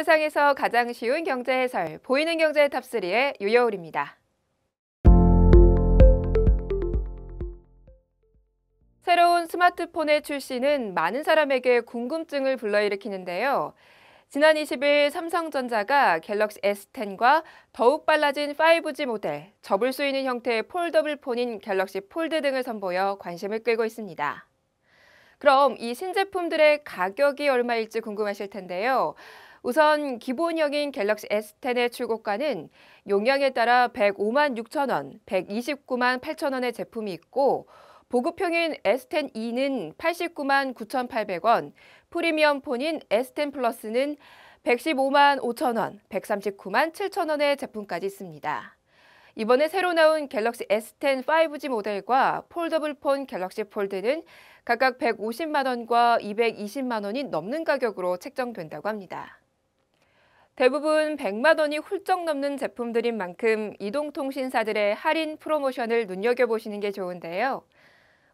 세상에서 가장 쉬운 경제 해설, 보이는 경제 탑3의 유여울입니다. 새로운 스마트폰의 출시는 많은 사람에게 궁금증을 불러일으키는데요. 지난 20일 삼성전자가 갤럭시 S10과 더욱 빨라진 5G 모델, 접을 수 있는 형태의 폴더블 폰인 갤럭시 폴드 등을 선보여 관심을 끌고 있습니다. 그럼 이 신제품들의 가격이 얼마일지 궁금하실 텐데요. 우선 기본형인 갤럭시 S10의 출고가는 용량에 따라 105만 6천 원, 129만 8천 원의 제품이 있고 보급형인 S10e는 89만 9,800원, 프리미엄 폰인 S10 플러스는 115만 5천 원, 139만 7천 원의 제품까지 있습니다. 이번에 새로 나온 갤럭시 S10 5G 모델과 폴더블 폰 갤럭시 폴드는 각각 150만 원과 220만 원이 넘는 가격으로 책정된다고 합니다. 대부분 100만 원이 훌쩍 넘는 제품들인 만큼 이동통신사들의 할인 프로모션을 눈여겨보시는 게 좋은데요.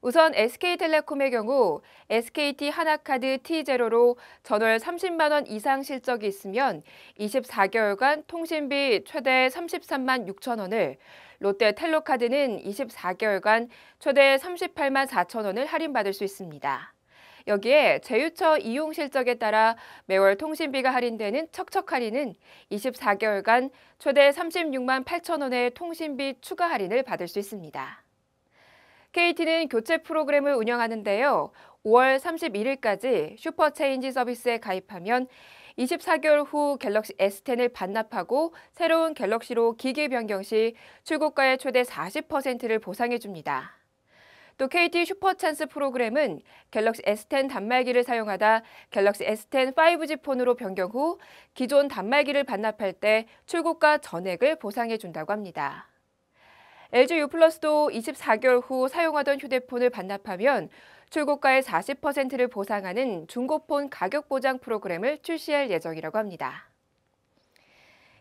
우선 SK텔레콤의 경우 SKT 하나카드 T0로 전월 30만 원 이상 실적이 있으면 24개월간 통신비 최대 33만 6천 원을, 롯데텔로카드는 24개월간 최대 38만 4천 원을 할인받을 수 있습니다. 여기에 제휴처 이용 실적에 따라 매월 통신비가 할인되는 척척 할인은 24개월간 최대 36만 8천 원의 통신비 추가 할인을 받을 수 있습니다. KT는 교체 프로그램을 운영하는데요. 5월 31일까지 슈퍼체인지 서비스에 가입하면 24개월 후 갤럭시 S10을 반납하고 새로운 갤럭시로 기기 변경 시 출고가의 최대 40%를 보상해 줍니다. 또 KT 슈퍼찬스 프로그램은 갤럭시 S10 단말기를 사용하다 갤럭시 S10 5G 폰으로 변경 후 기존 단말기를 반납할 때 출고가 전액을 보상해 준다고 합니다. LG U+도 24개월 후 사용하던 휴대폰을 반납하면 출고가의 40%를 보상하는 중고폰 가격 보장 프로그램을 출시할 예정이라고 합니다.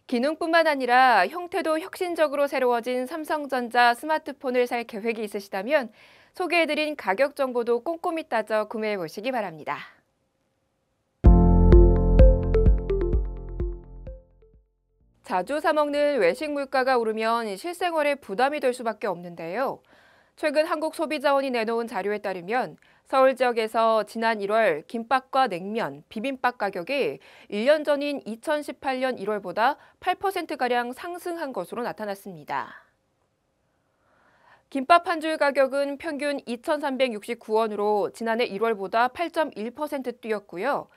기능뿐만 아니라 형태도 혁신적으로 새로워진 삼성전자 스마트폰을 살 계획이 있으시다면 소개해드린 가격 정보도 꼼꼼히 따져 구매해 보시기 바랍니다. 자주 사 먹는 외식 물가가 오르면 실생활에 부담이 될 수밖에 없는데요. 최근 한국소비자원이 내놓은 자료에 따르면 서울 지역에서 지난 1월 김밥과 냉면, 비빔밥 가격이 1년 전인 2018년 1월보다 8%가량 상승한 것으로 나타났습니다. 김밥 한 줄 가격은 평균 2,369원으로 지난해 1월보다 8.1% 뛰었고요.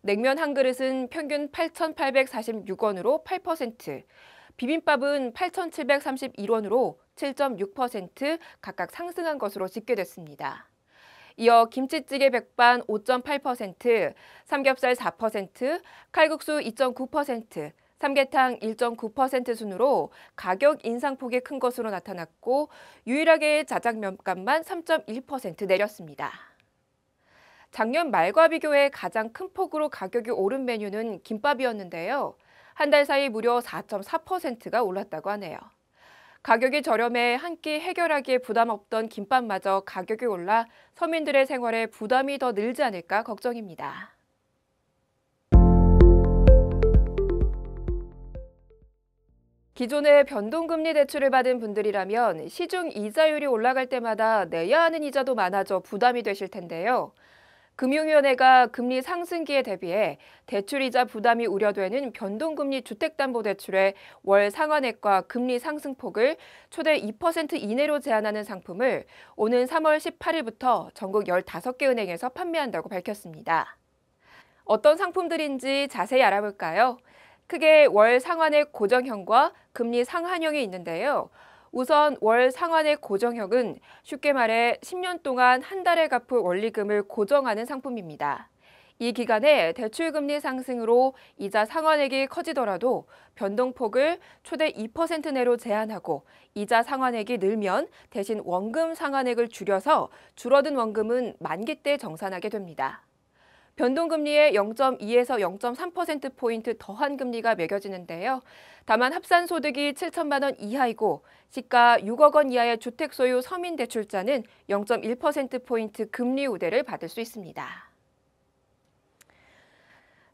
냉면 한 그릇은 평균 8,846원으로 8%, 비빔밥은 8,731원으로 7.6% 각각 상승한 것으로 집계됐습니다. 이어 김치찌개 백반 5.8%, 삼겹살 4%, 칼국수 2.9%, 삼계탕 1.9% 순으로 가격 인상폭이 큰 것으로 나타났고 유일하게 자장면값만 3.1% 내렸습니다. 작년 말과 비교해 가장 큰 폭으로 가격이 오른 메뉴는 김밥이었는데요. 한 달 사이 무려 4.4%가 올랐다고 하네요. 가격이 저렴해 한 끼 해결하기에 부담 없던 김밥마저 가격이 올라 서민들의 생활에 부담이 더 늘지 않을까 걱정입니다. 기존에 변동금리 대출을 받은 분들이라면 시중 이자율이 올라갈 때마다 내야 하는 이자도 많아져 부담이 되실 텐데요. 금융위원회가 금리 상승기에 대비해 대출이자 부담이 우려되는 변동금리 주택담보대출의 월 상환액과 금리 상승폭을 최대 2% 이내로 제한하는 상품을 오는 3월 18일부터 전국 15개 은행에서 판매한다고 밝혔습니다. 어떤 상품들인지 자세히 알아볼까요? 크게 월 상환액 고정형과 금리 상한형이 있는데요. 우선 월 상환액 고정형은 쉽게 말해 10년 동안 한 달에 갚을 원리금을 고정하는 상품입니다. 이 기간에 대출금리 상승으로 이자 상환액이 커지더라도 변동폭을 최대 2% 내로 제한하고 이자 상환액이 늘면 대신 원금 상환액을 줄여서 줄어든 원금은 만기 때 정산하게 됩니다. 변동금리에 0.2에서 0.3%포인트 더한 금리가 매겨지는데요. 다만 합산소득이 7천만 원 이하이고 시가 6억 원 이하의 주택 소유 서민 대출자는 0.1%포인트 금리 우대를 받을 수 있습니다.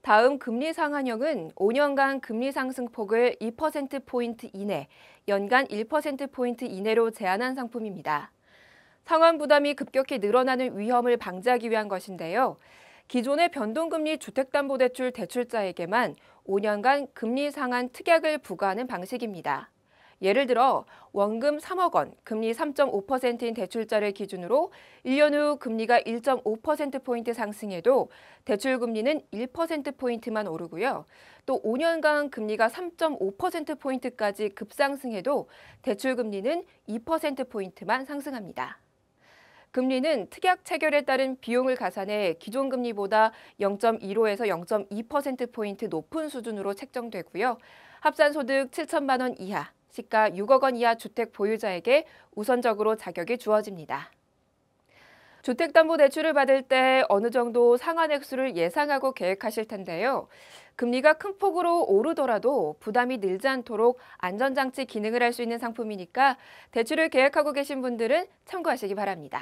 다음 금리 상한형은 5년간 금리 상승폭을 2%포인트 이내, 연간 1%포인트 이내로 제한한 상품입니다. 상환 부담이 급격히 늘어나는 위험을 방지하기 위한 것인데요. 기존의 변동금리 주택담보대출 대출자에게만 5년간 금리 상한 특약을 부과하는 방식입니다. 예를 들어 원금 3억 원, 금리 3.5%인 대출자를 기준으로 1년 후 금리가 1.5%포인트 상승해도 대출금리는 1%포인트만 오르고요. 또 5년간 금리가 3.5%포인트까지 급상승해도 대출금리는 2%포인트만 상승합니다. 금리는 특약 체결에 따른 비용을 가산해 기존 금리보다 0.15에서 0.2%포인트 높은 수준으로 책정되고요. 합산소득 7천만 원 이하, 시가 6억 원 이하 주택 보유자에게 우선적으로 자격이 주어집니다. 주택담보대출을 받을 때 어느 정도 상환 액수를 예상하고 계획하실 텐데요. 금리가 큰 폭으로 오르더라도 부담이 늘지 않도록 안전장치 기능을 할 수 있는 상품이니까 대출을 계획하고 계신 분들은 참고하시기 바랍니다.